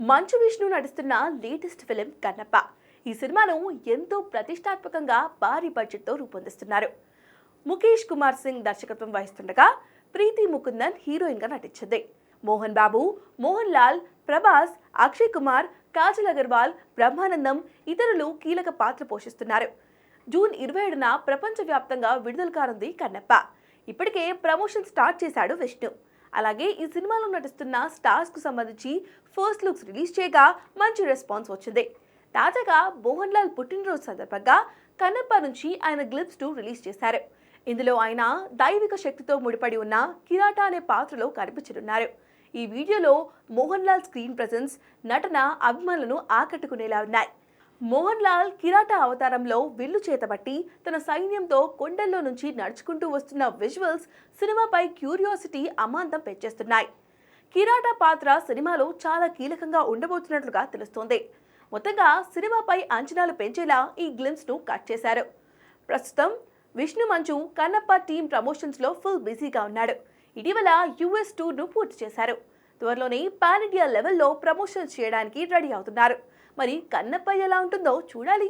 మంచు విష్ణు నటిస్తున్న latest film Kannappa. ఈ సినిమాను ఎంతో ప్రతిష్టాత్మకంగా భారీ బడ్జెట్తో రూపొందిస్తున్నారు. ముఖేష్ కుమార్ సింగ్ దర్శకత్వం వహిస్తుండగా ప్రీతి ముకుందన్ హీరోయిన్ గా నటించింది. మోహన్ బాబు, మోహన్ లాల్, ప్రభాస్, అక్షయ్ కుమార్, కాజల్ అగర్వాల్, బ్రహ్మానందం ఇతరులు కీలక పాత్ర పోషిస్తున్నారు. జూన్ 27న ప్రపంచవ్యాప్తంగా విడుదల కానుంది కన్నప్ప. ఇప్పటికే ప్రమోషన్ స్టార్ట్ చేశాడు విష్ణు. అలాగే ఈ సినిమాలో నటిస్తున్న స్టార్స్ కు సంబంధించి ఫస్ట్ లుక్స్ రిలీజ్ చేయగా మంచి రెస్పాన్స్ వచ్చింది. తాజాగా మోహన్ లాల్ పుట్టినరోజు సందర్భంగా కన్నప్ప నుంచి ఆయన గ్లిప్స్ 2 రిలీజ్ చేశారు. ఇందులో ఆయన దైవిక శక్తితో ముడిపడి ఉన్న కిరాటా అనే పాత్రలో కనిపించనున్నారు. ఈ వీడియోలో మోహన్ లాల్ స్క్రీన్ ప్రెజెన్స్, నటన అభిమానులను ఆకట్టుకునేలా ఉన్నాయి. మోహన్ లాల్ కిరాటా అవతారంలో విల్లు చేతబట్టి తన సైన్యంతో కొండల్లో నుంచి నడుచుకుంటూ వస్తున్న విజువల్స్ సినిమాపై క్యూరియాసిటీ అమాంతం పెంచేస్తున్నాయి. కిరాటా పాత్ర సినిమాలో చాలా కీలకంగా ఉండబోతున్నట్లుగా తెలుస్తోంది. మొత్తంగా సినిమాపై అంచనాలు పెంచేలా ఈ గ్లిమ్స్ ను కట్ చేశారు. ప్రస్తుతం విష్ణు మంచు కన్నప్ప టీమ్ ప్రమోషన్స్ లో ఫుల్ బిజీగా ఉన్నాడు. ఇటీవల US టూర్ ను పూర్తి చేశారు. త్వరలోనే పాన్ ఇండియా లెవెల్లో ప్రమోషన్స్ చేయడానికి రెడీ అవుతున్నారు. మరి కన్నప్ప ఎలా ఉంటుందో చూడాలి.